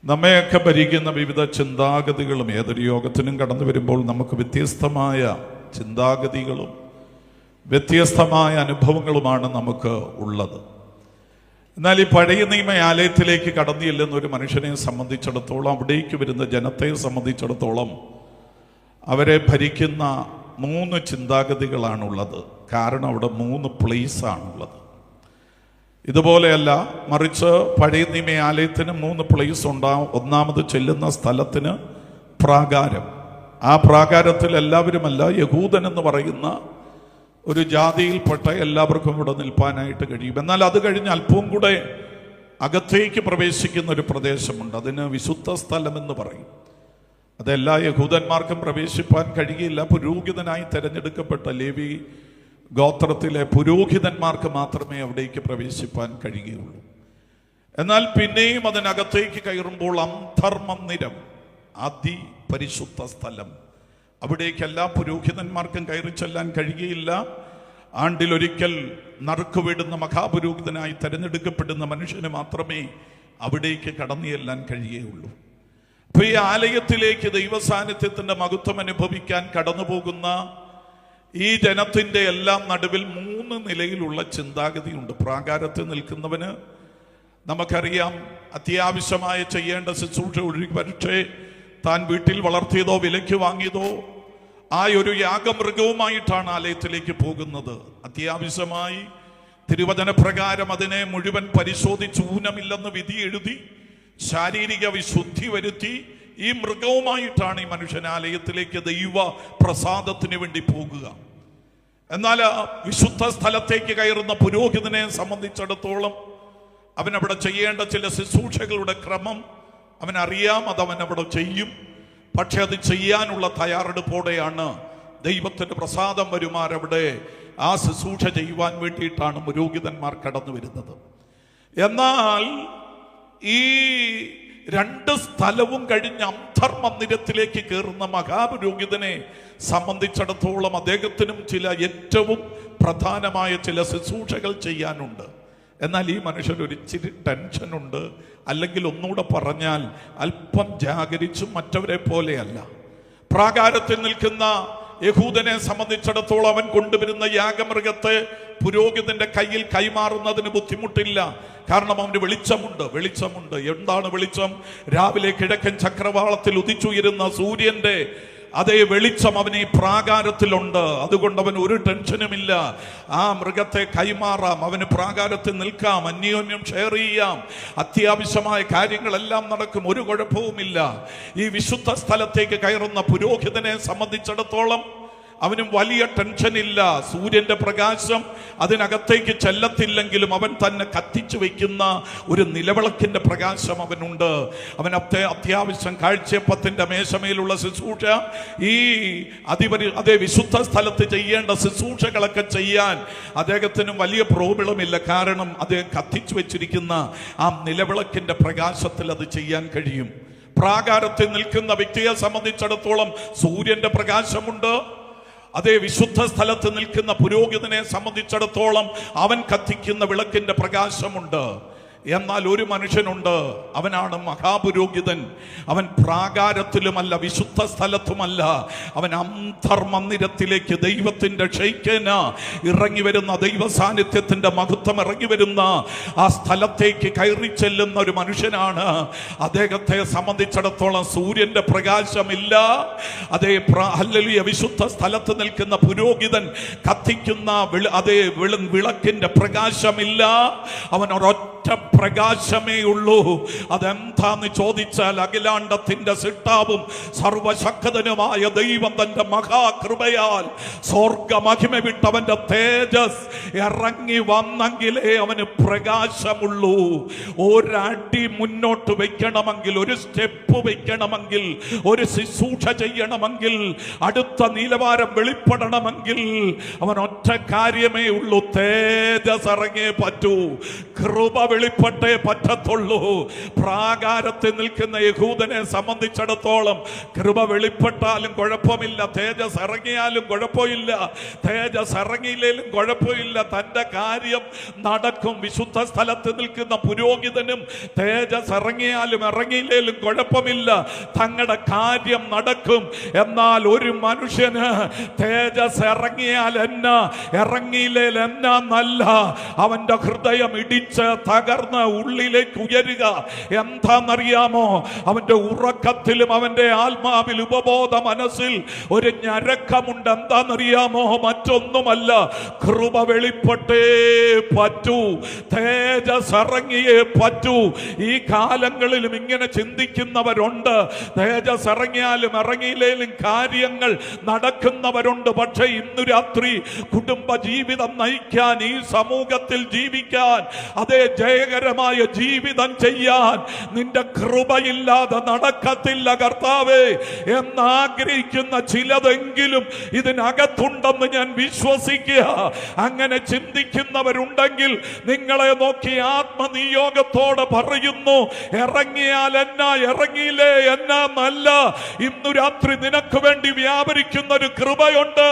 നമ്മയൊക്കെ ഭരിക്കുന്ന വിവിധ ചിന്താഗതികളും ഏതൊരു യോഗത്തിനും കടന്നു വരുമ്പോൾ നമുക്ക് വ്യത്യസ്തമായ ചിന്താഗതികളും വ്യത്യസ്തമായ അനുഭവങ്ങളുമാണ് നമുക്ക് ഉള്ളത്. എന്നാൽ ഈ പഴയ നിയമ ആലയത്തിലേക്ക് കടന്നു ചെല്ലുന്ന ഒരു മനുഷ്യനെ സംബന്ധിച്ചിടത്തോളം, അവിടേക്ക് വരുന്ന ജനത്തെ സംബന്ധിച്ചിടത്തോളം അവരെ ഭരിക്കുന്ന 3 ചിന്താഗതികളാണുള്ളത്. കാരണം അവിടെ 3 പ്ലേസാണുള്ളത്. ഇതുപോലെയല്ല, മറിച്ച് പഴയ നിയമ ആലയത്തിന് 3 പ്ലേസ് ഉണ്ടാവും. ഒന്നാമത് ചെല്ലുന്ന സ്ഥലത്തിന് പ്രാകാരം. ആ പ്രാകാരത്തിൽ എല്ലാവരുമല്ല, യഹൂദൻ എന്ന് പറയുന്ന ഒരു ജാതിയിൽപ്പെട്ട എല്ലാവർക്കും ഇവിടെ നിൽപ്പാനായിട്ട് കഴിയും. എന്നാൽ അത് കഴിഞ്ഞ് അല്പവും കൂടെ അകത്തേക്ക് പ്രവേശിക്കുന്ന ഒരു പ്രദേശമുണ്ട്. അതിന് വിശുദ്ധ സ്ഥലം എന്ന് പറയും. അതെല്ലാ യഹൂദന്മാർക്കും പ്രവേശിപ്പാൻ കഴിയില്ല. പുരോഹിതനായി തിരഞ്ഞെടുക്കപ്പെട്ട ലേവി ഗോത്രത്തിലെ പുരോഹിതന്മാർക്ക് മാത്രമേ അവിടേക്ക് പ്രവേശിപ്പാൻ കഴിയുകയുള്ളൂ. എന്നാൽ പിന്നെയും അതിനകത്തേക്ക് കയറുമ്പോൾ അന്തർമന്ദിരം, അതിപരിശുദ്ധ സ്ഥലം, അവിടേക്ക് എല്ലാ പുരോഹിതന്മാർക്കും കയറി ചെല്ലാൻ കഴിയുകയില്ല. ആണ്ടിലൊരിക്കൽ നറുക്കുവിടുന്ന മഹാപുരോഹിതനായി തിരഞ്ഞെടുക്കപ്പെടുന്ന മനുഷ്യന് മാത്രമേ അവിടേക്ക് കടന്നു ചെല്ലാൻ കഴിയുകയുള്ളൂ. അപ്പൊ ഈ ആലയത്തിലേക്ക് ദൈവസാന്നിധ്യത്തിന്റെ മഹത്വം അനുഭവിക്കാൻ കടന്നു പോകുന്ന ഈ ജനത്തിന്റെ എല്ലാം നടുവിൽ 3 നിലയിലുള്ള ചിന്താഗതിയുണ്ട്. പ്രാകാരത്തിൽ നിൽക്കുന്നവന് നമുക്കറിയാം, അത്യാവശ്യമായ ചെയ്യേണ്ട ശുശ്രൂഷ ഒഴുകി, പക്ഷേ താൻ വീട്ടിൽ വളർത്തിയതോ വിലയ്ക്ക് വാങ്ങിയതോ ആ ഒരു യാഗമൃഗവുമായിട്ടാണ് ആലയത്തിലേക്ക് പോകുന്നത്. അത്യാവശ്യമായി തിരുവചനപ്രകാരം അതിനെ മുഴുവൻ പരിശോധിച്ച് ഊനമില്ലെന്ന് വിധി എഴുതി ശാരീരിക വിശുദ്ധി വരുത്തി ഈ മൃഗവുമായിട്ടാണ് ഈ മനുഷ്യൻ ആലയത്തിലേക്ക് ദൈവ പ്രസാദത്തിന് വേണ്ടി പോകുക. എന്നാൽ വിശുദ്ധ സ്ഥലത്തേക്ക് കയറുന്ന പുരോഹിതനെ സംബന്ധിച്ചിടത്തോളം അവനവിടെ ചെയ്യേണ്ട ചില ശുശ്രൂഷകളുടെ ക്രമം അവനറിയാം, അതവൻ അവിടെ ചെയ്യും. പക്ഷെ അത് ചെയ്യാനുള്ള തയ്യാറെടുപ്പോടെയാണ് ദൈവത്തിന്റെ പ്രസാദം വരുമാറവിടെ ആ ശുശ്രൂഷ ചെയ്യുവാൻ വേണ്ടിയിട്ടാണ് പുരോഹിതന്മാർ കടന്നു വരുന്നത്. എന്നാൽ ഈ 2 സ്ഥലവും കഴിഞ്ഞ് അന്തർമന്ദിരത്തിലേക്ക് കയറുന്ന മഹാപുരോഹിതനെ സംബന്ധിച്ചിടത്തോളം അദ്ദേഹത്തിനും ചില ഏറ്റവും പ്രധാനമായ ചില ശുശ്രൂഷകൾ ചെയ്യാനുണ്ട്. എന്നാൽ ഈ മനുഷ്യന് ഇച്ചിരി ടെൻഷനുണ്ട്. അല്ലെങ്കിൽ ഒന്നുകൂടെ പറഞ്ഞാൽ അല്പം ജാഗരിച്ചും മറ്റവരെ പോലെയല്ല. പ്രാകാരത്തിൽ നിൽക്കുന്ന യഹൂദനെ സംബന്ധിച്ചിടത്തോളം അവൻ കൊണ്ടുവരുന്ന യാഗമൃഗത്തെ പുരോഹിതന്റെ കയ്യിൽ കൈമാറുന്നതിന് ബുദ്ധിമുട്ടില്ല. കാരണം അവന് വെളിച്ചമുണ്ട്. എന്താണ് വെളിച്ചം? രാവിലെ കിഴക്കൻ ചക്രവാളത്തിൽ ഉദിച്ചുയരുന്ന സൂര്യന്റെ അതേ വെളിച്ചം അവന് ഈ പ്രാകാരത്തിലുണ്ട്. അതുകൊണ്ട് അവൻ ഒരു ടെൻഷനുമില്ല. ആ മൃഗത്തെ കൈമാറാം, അവന് പ്രാകാരത്തിൽ നിൽക്കാം, അന്യോന്യം ഷെയർ ചെയ്യാം, അത്യാവശ്യമായ കാര്യങ്ങളെല്ലാം നടക്കും, ഒരു കുഴപ്പവുമില്ല. ഈ വിശുദ്ധ സ്ഥലത്തേക്ക് കയറുന്ന പുരോഹിതനെ സംബന്ധിച്ചിടത്തോളം അവനും വലിയ ടെൻഷനില്ല. സൂര്യന്റെ പ്രകാശം അതിനകത്തേക്ക് ചെല്ലത്തില്ലെങ്കിലും അവൻ തന്നെ കത്തിച്ചു വെക്കുന്ന ഒരു നിലവിളക്കിന്റെ പ്രകാശം അവനുണ്ട്. അവൻ അത്യാവശ്യം കാഴ്ചയപ്പത്തിന്റെ മേശമേലുള്ള ശുശ്രൂഷ, ഈ അതേ വിശുദ്ധ സ്ഥലത്ത് ചെയ്യേണ്ട ശുശ്രൂഷകളൊക്കെ ചെയ്യാൻ അദ്ദേഹത്തിനും വലിയ പ്രോബ്ലമില്ല. കാരണം അദ്ദേഹം കത്തിച്ചു വെച്ചിരിക്കുന്ന ആ നിലവിളക്കിന്റെ പ്രകാശത്തിൽ അത് ചെയ്യാൻ കഴിയും. പ്രാകാരത്തിൽ നിൽക്കുന്ന വ്യക്തിയെ സംബന്ധിച്ചിടത്തോളം സൂര്യന്റെ പ്രകാശമുണ്ട്. അതേ വിശുദ്ധ സ്ഥലത്ത് നിൽക്കുന്ന പുരോഹിതനെ സംബന്ധിച്ചിടത്തോളം അവൻ കത്തിക്കുന്ന വിളക്കിന്റെ പ്രകാശമുണ്ട്. എന്നാൽ ഒരു മനുഷ്യനുണ്ട്, അവനാണ് മഹാപുരോഹിതൻ. അവൻ പ്രാകാരത്തിലുമല്ല, വിശുദ്ധ സ്ഥലത്തുമല്ല, അവൻ അന്തർമന്ദിരത്തിലേക്ക് ദൈവത്തിന്റെ ഷൈക്കേന ഇറങ്ങി വരുന്ന, ദൈവ സാന്നിധ്യത്തിന്റെ മഹത്വം ഇറങ്ങി വരുന്ന ആ സ്ഥലത്തേക്ക് കയറി ചെല്ലുന്ന ഒരു മനുഷ്യനാണ്. അദ്ദേഹത്തെ സംബന്ധിച്ചിടത്തോളം സൂര്യന്റെ പ്രകാശമില്ല. അതേ ഹല്ലേലൂയ, വിശുദ്ധ സ്ഥലത്ത് നിൽക്കുന്ന പുരോഹിതൻ കത്തിക്കുന്ന അതേ വിളക്കിന്റെ പ്രകാശമില്ല. അവൻ ഒരൊറ്റ പ്രകാശമേ ഉള്ളൂ. അതെന്താന്ന് ചോദിച്ചാൽ, അഖിലാണ്ടത്തിന്റെ സിട്ടാവും സർവശക്തനുമായ ദൈവം തന്റെ മഹാകൃപയാൽ സ്വർഗമഹിമ വിട്ടവന്റെ തേജസ് ഇറങ്ങി വന്നെങ്കിലേ അവന് പ്രകാശമുള്ളൂ. ഒരടി മുന്നോട്ട് വെക്കണമെങ്കിൽ, ഒരു സ്റ്റെപ്പ് വെക്കണമെങ്കിൽ, ഒരു ശുശ്രൂഷ ചെയ്യണമെങ്കിൽ, അടുത്ത നിലവാരം വെളിപ്പെടണമെങ്കിൽ അവൻ ഒറ്റ കാര്യമേ ഉള്ളൂ, തേജസ് ഇറങ്ങിയേ പറ്റൂ, കൃപ വെളിപ്പെട്ടേ പറ്റത്തുള്ളൂ. പ്രാകാരത്തിൽ നിൽക്കുന്ന യഹൂദനെ സംബന്ധിച്ചിടത്തോളം കൃപ വെളിപ്പെട്ടാലും കുഴപ്പമില്ല, തേജസ് ഇറങ്ങിയാലും കുഴപ്പമില്ല, തേജസ് ഇറങ്ങിയില്ലേലും കുഴപ്പമില്ല, തന്റെ കാര്യം നടക്കും. വിശുദ്ധ സ്ഥലത്ത് നിൽക്കുന്ന പുരോഹിതനും തേജസ് ഇറങ്ങിയാലും ഇറങ്ങിയില്ലേലും കുഴപ്പമില്ല, തങ്ങളുടെ കാര്യം നടക്കും. എന്നാൽ ഒരു മനുഷ്യന് തേജസ് ഇറങ്ങിയാൽ എന്നാ, ഇറങ്ങിയില്ലേൽ എന്നാന്നല്ല, അവന്റെ ഹൃദയം ഇടിച്ച് തകർന്ന് ഉള്ളിലേക്ക് ഉയരുക. എന്താണെന്നറിയാമോ? അവന്റെ ഉറക്കത്തിലും അവന്റെ ആത്മാവിൽ ഉപബോധ മനസ്സിൽ ഒരു ഞരക്കമുണ്ട്. എന്താണെന്നറിയാമോ? മറ്റൊന്നുമല്ല, കൃപ വെളിപ്പെട്ടേ പറ്റൂ, തേജസ് ഇറങ്ങിയേ പറ്റൂ. ഈ കാലങ്ങളിലും ഇങ്ങനെ ചിന്തിക്കുന്നവരുണ്ട്. തേജസ് ഇറങ്ങിയാലും ഇറങ്ങിയില്ലേലും കാര്യങ്ങൾ നടക്കുന്നവരുണ്ട്. പക്ഷെ ഇന്നു രാത്രി കുടുംബ ജീവിതം നയിക്കാൻ, ഈ സമൂഹത്തിൽ ജീവിക്കാൻ, അതേ ജയകരമായ ജീവിതം ചെയ്യാൻ നിന്റെ കൃപയില്ലാതെ നടക്കത്തില്ല കർത്താവേ എന്നാഗ്രഹിക്കുന്ന ചിലതെങ്കിലും ഇതിനകത്തുണ്ടെന്ന് ഞാൻ വിശ്വസിക്കുക. അങ്ങനെ ചിന്തിക്കുന്നവരുണ്ടെങ്കിൽ നിങ്ങളെ നോക്കി ആത്മനിയോഗത്തോടെ പറയുന്നു, ഇറങ്ങിയാൽ എന്നാ, ഇറങ്ങിയില്ലേ എന്നാ നല്ല. ഇന്നു രാത്രി നിനക്ക് വേണ്ടി വ്യാപരിക്കുന്ന ഒരു കൃപയുണ്ട്,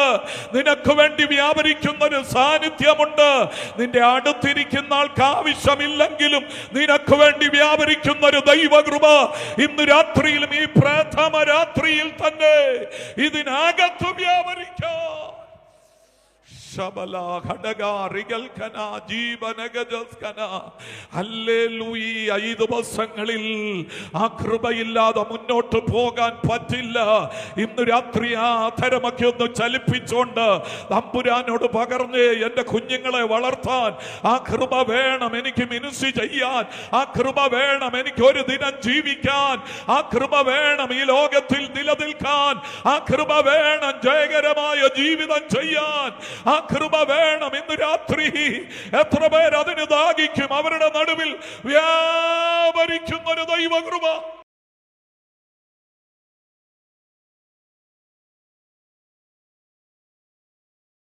നിനക്ക് വേണ്ടി വ്യാപരിക്കുന്ന ഒരു സാന്നിധ്യമുണ്ട്. നിന്റെ അടുത്തിരിക്കുന്ന ആൾക്ക് ആവശ്യമില്ലെങ്കിലും നിനക്ക് വേണ്ടി വ്യാപരിക്കുന്ന ഒരു ദൈവകൃപ ഇന്ന് രാത്രിയിലും, ഈ പ്രഥമ രാത്രിയിൽ തന്നെ ഇതിനകത്ത് വ്യാപരിക്കാം. ഈ ദിവസങ്ങളിൽ ആ കൃപയില്ലാതെ മുന്നോട്ട് പോകാൻ പറ്റില്ല. ഇന്ന് രാത്രി ആ അധരമൊക്കെ ഒന്ന് ചലിപ്പിച്ചുകൊണ്ട് തമ്പുരാനോട് പകർന്ന്, എന്റെ കുഞ്ഞുങ്ങളെ വളർത്താൻ ആ കൃപ വേണം, എനിക്ക് മിനിസ്ട്രി ചെയ്യാൻ ആ കൃപ വേണം, എനിക്ക് ഒരു ദിനം ജീവിക്കാൻ ആ കൃപ വേണം, ഈ ലോകത്തിൽ നിലനിൽക്കാൻ ആ കൃപ വേണം, ജയകരമായ ജീവിതം ചെയ്യാൻ ആ കൃപ വേണം. ഇന്ന് രാത്രി എത്ര പേർ അതിന് ദാഹിക്കും? അവരുടെ നടുവിൽ വ്യാപരിക്കുന്ന ഒരു ദൈവകൃപ.